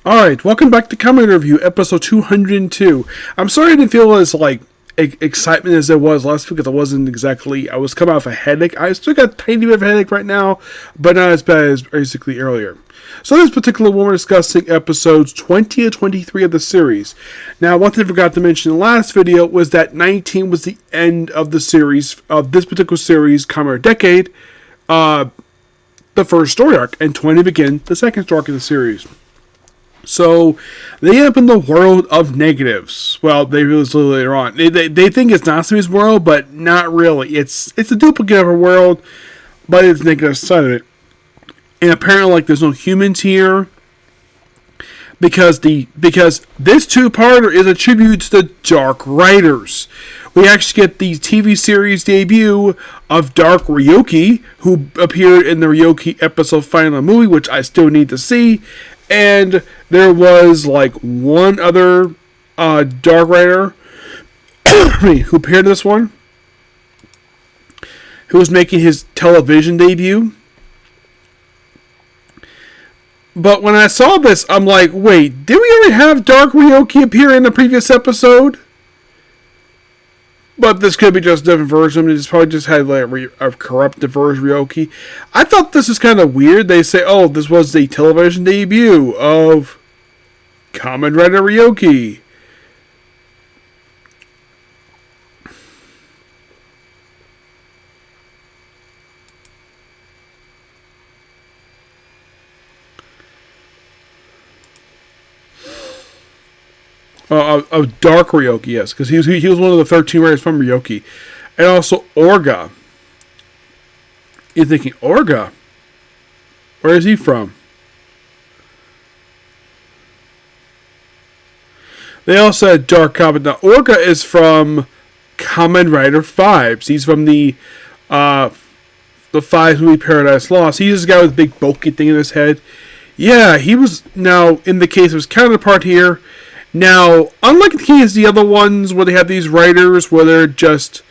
Alright, welcome back to Kamen Review, episode 202. I'm sorry I didn't feel as, excitement as it was last week, because I was coming off a headache. I still got a tiny bit of a headache right now, but not as bad as basically earlier. So this particular one, we're discussing episodes 20 and 23 of the series. Now, one thing I forgot to mention in the last video was that 19 was the end of the series, of this particular series, Kamen Decade, the first story arc, and 20 began the second story arc of the series. So, they end up in the world of negatives. Well, they realize a little later on. They think it's Natsume's world, but not really. It's a duplicate of her world, but it's the negative side of it. And apparently, there's no humans here, because this two-parter is a tribute to the Dark Riders. We actually get the TV series debut of Dark Ryoki, who appeared in the Ryoki episode final movie, which I still need to see. And there was one other Dark Rider who appeared in this one, who was making his television debut. But when I saw this, I'm like, wait, did we already have Dark Ryoki appear in the previous episode? But this could be just a different version. It's probably just had a corrupted version of Ryoki. I thought this was kind of weird. They say, oh, this was the television debut of Kamen Rider Ryoki. Of Dark Ryoki, yes, because he was one of the 13 riders from Ryoki. And also Orga. You're thinking, Orga? Where is he from? They also had Dark Kamen. Now, Orga is from Kamen Rider 5. He's from the 5 movie Paradise Lost. He's this guy with a big bulky thing in his head. Yeah, he was, now, in the case of his counterpart here. Now, unlike the case of the other ones where they have these writers where they're just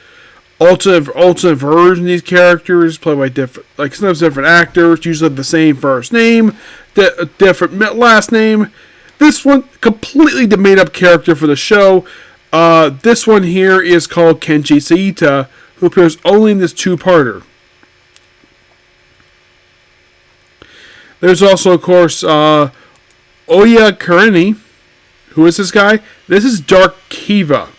alternate versions of these characters played by sometimes different actors, usually the same first name, different last name. This one, completely the made-up character for the show. This one here is called Kenji Saita, who appears only in this two-parter. There's also, of course, Oya Kareni. Who is this guy? This is Dark Kiva.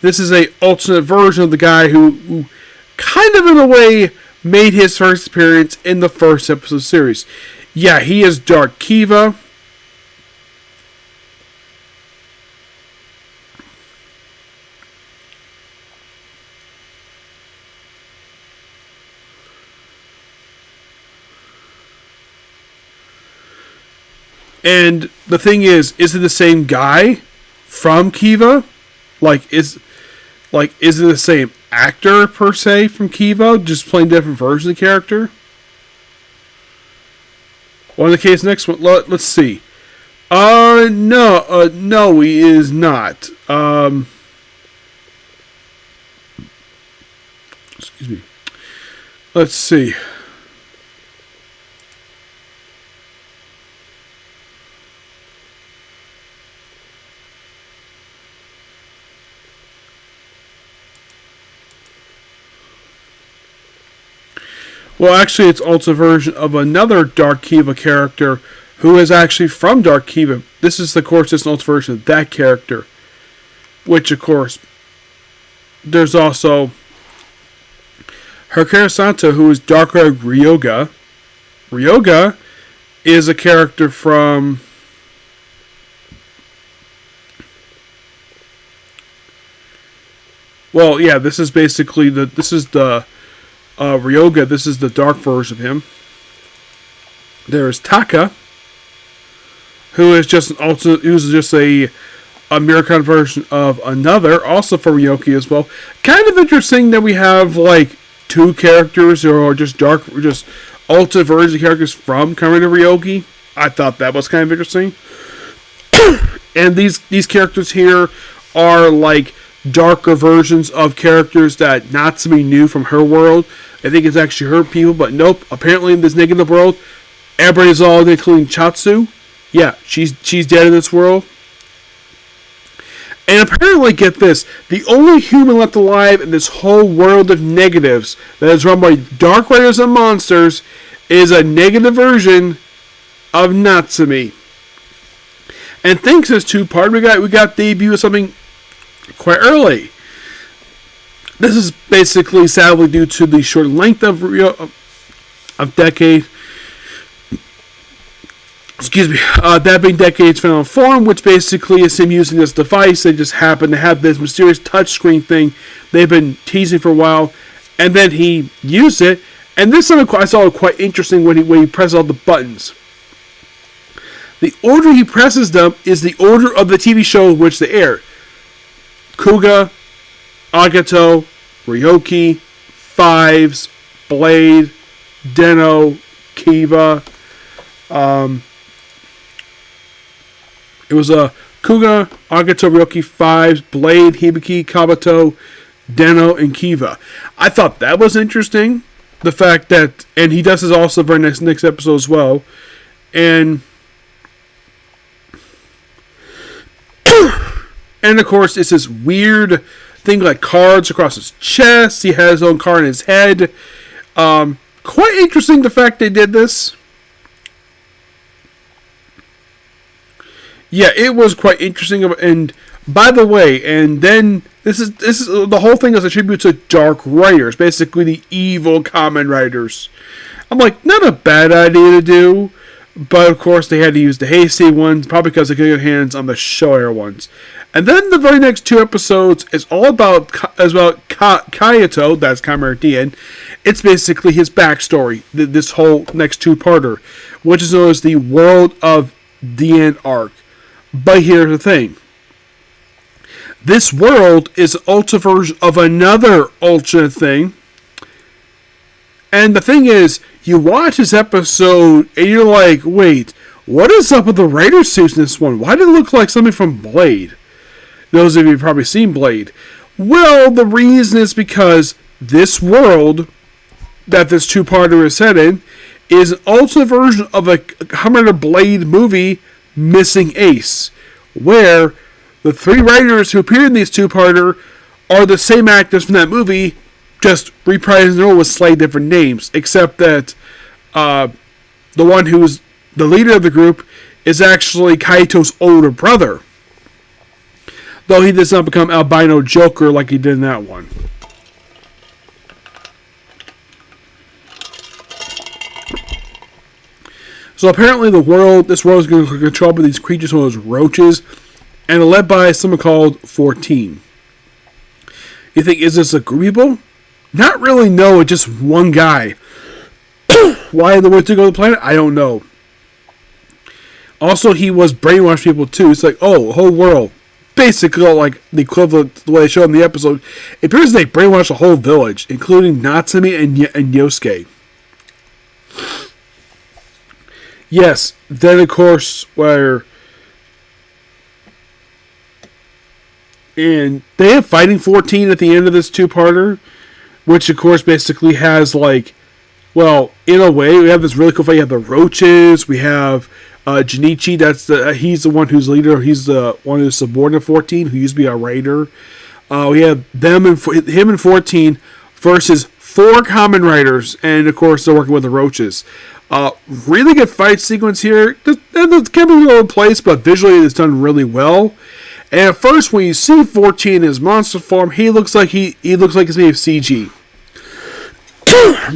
This is a alternate version of the guy who kind of in a way made his first appearance in the first episode of the series. Yeah, he is Dark Kiva. And the thing is it the same guy from Kiva? Is it the same actor per se from Kiva, just playing different versions of the character? Well, in the case next one, let's see. No, he is not. Excuse me. Let's see. Well, actually, it's also a version of another Dark Kiva character who is actually from Dark Kiva. This is, of course, just an alternate version of that character. Which, of course, there's also Hikaru Santa, who is Dark Rider Ryoga. Ryoga is a character from... Well, yeah, this is basically the Ryoga. This is the dark version of him. There is Taka, who is just a American version of another, also for Ryoki as well. Kind of interesting that we have two characters who are just alternate versions of characters from Kamen Rider Ryoki. I thought that was kind of interesting. And these characters here are darker versions of characters that Natsume knew from her world. I think it's actually her people, but nope. Apparently in this negative world, everybody's all including Chatsu. Yeah, she's dead in this world. And apparently, get this, the only human left alive in this whole world of negatives that is run by Dark Riders and monsters is a negative version of Natsumi. And thanks to this two-part, we got debut of something quite early. This is basically sadly due to the short length of Decade. Excuse me, that being Decade's final form, which basically is him using this device. They just happen to have this mysterious touchscreen thing they've been teasing for a while, and then he used it. And this time I saw it quite interesting when he presses all the buttons. The order he presses them is the order of the TV show which they air. Kuga, Agato, Ryoki, Fives, Blade, Den-O, Kiva. It was Kuga, Agato, Ryoki, Fives, Blade, Hibiki, Kabuto, Den-O, and Kiva. I thought that was interesting. The fact that, and he does this also for next episode as well. And of course, it's this weird thing like cards across his chest. He has his own card in his head. Quite interesting the fact they did this. Yeah, it was quite interesting. And by the way, and then this is the whole thing is a tribute to Dark Riders, basically the evil Kamen Riders. I'm like, not a bad idea to do, but of course they had to use the Heisei ones, probably because they couldn't get hands on the Showa ones. And then the very next two episodes is all about Kayato, that's Kamen Dien. It's basically his backstory, this whole next two-parter, which is known as the World of Dien arc. But here's the thing. This world is an ultra version of another ultra thing. And the thing is, you watch this episode and you're like, wait, what is up with the Raider suits in this one? Why did it look like something from Blade? Those of you have probably seen Blade. Well, the reason is because this world that this two-parter is set in is an ultra version of a Kamen Rider Blade movie, Missing Ace, where the three writers who appear in these two-parter are the same actors from that movie, just reprising their role with slightly different names, except that the one who's the leader of the group is actually Kaito's older brother, though he does not become albino Joker like he did in that one. So apparently this world is going to be controlled by these creatures known as roaches, and led by someone called 14. You think, is this a group of people? Not really, no, it's just one guy. Why the way to go to the planet? I don't know. Also, he was brainwashing people too. It's like, oh, whole world. Basically, like the equivalent to the way they showed in the episode. It appears they brainwashed the whole village, including Natsumi and Yosuke. Yes, then of course, and they have Fighting 14 at the end of this two-parter, which of course basically has like, well, in a way, we have this really cool fight. You have the roaches, we have Junichi, he's the one who's leader, he's the one who's subordinate 14, who used to be a raider. We have him and 14 versus 4 Kamen Riders, and of course they're working with the roaches. Really good fight sequence here. The camera's all over the place, but visually it's done really well. And at first, when you see 14 in his monster form, he looks like he's made of CG.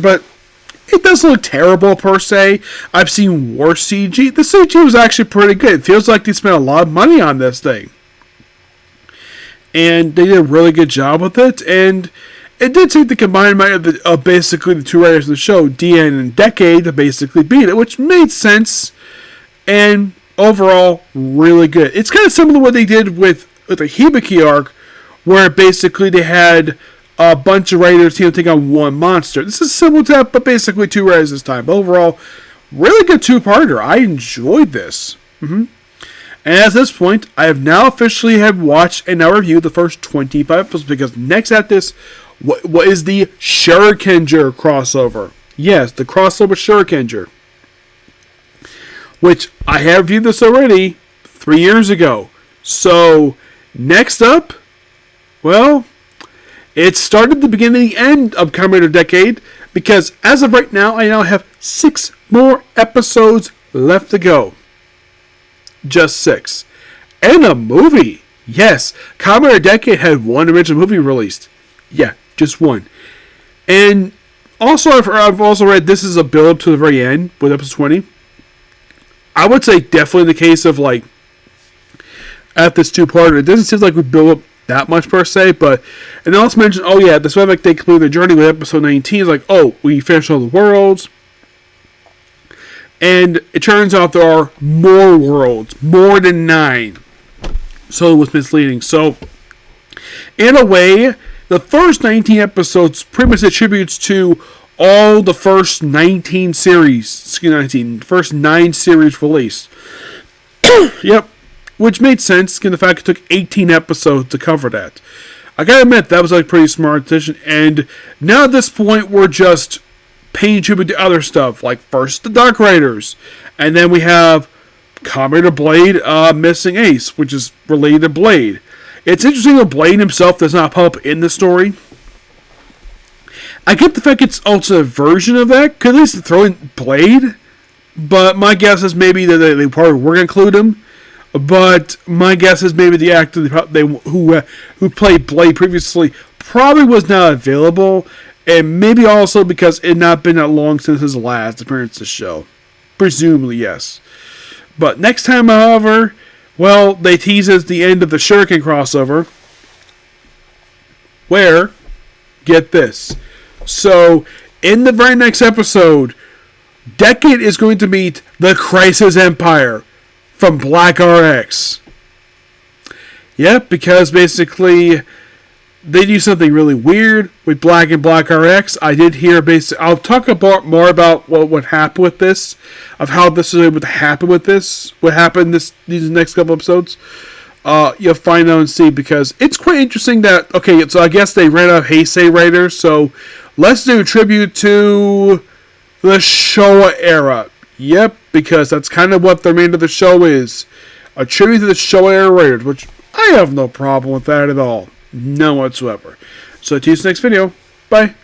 But it doesn't look terrible per se. I've seen worse CG. The CG was actually pretty good. It feels like they spent a lot of money on this thing, and they did a really good job with it. And it did take the combined might of basically the two writers of the show, Dien and Decade, to basically beat it, which made sense. And overall, really good. It's kind of similar to what they did with the Hibiki arc, where basically they had a bunch of writers take on one monster. This is similar to that, but basically 2 writers this time. But overall, really good two-parter. I enjoyed this. And at this point, I have now officially watched and now reviewed the first 25 episodes, because next at this, what is the Shurikenger crossover? Yes, the crossover Shurikenger. which I have reviewed this already 3 years ago. So, next up, well, it started the beginning and the end of Kamen Rider Decade, because as of right now, I now have 6 more episodes left to go. Just 6. And a movie. Yes, Kamen Rider Decade had 1 original movie released. Yeah, just 1. And also, I've also read this is a build-up to the very end with episode 20. I would say definitely the case of, like, at this 2-parter, it doesn't seem like we build up that much per se, but, and they also mentioned, oh yeah, this way like they completed their journey with episode 19, it's like, oh, we finished all the worlds, and it turns out there are more worlds, more than 9, so it was misleading. So, in a way, the first 19 episodes pretty much attributes to all the first 19 series, first 9 series released. Yep. Which made sense, given the fact it took 18 episodes to cover that. I gotta admit, that was like a pretty smart decision. And now at this point, we're just paying tribute to other stuff. Like, first, the Dark Riders. And then we have Kamen Rider Blade missing Ace, which is related to Blade. It's interesting that Blade himself does not pop up in the story. I get the fact it's also a version of that. Could at least throw in Blade. But my guess is maybe that they probably were going to include him. But my guess is maybe the actor who played Blade previously probably was not available, and maybe also because it had not been that long since his last appearance to the show. Presumably, yes. But next time, however, well, they tease us the end of the Shuriken crossover, where, get this, so in the very next episode, Decade is going to meet the Crisis Empire from Black RX. Yep, because basically they do something really weird with Black and Black RX. I did hear I'll talk about more about what happened with this, of how this is able to happen with this, what happened these next couple episodes. You'll find out and see, because it's quite interesting that, okay, so I guess they ran out of Heisei writers, so let's do a tribute to the Showa era. Yep, because that's kind of what the remainder of the show is. A tribute to the Showa era writers, which I have no problem with that at all. None whatsoever. So, to you next video. Bye.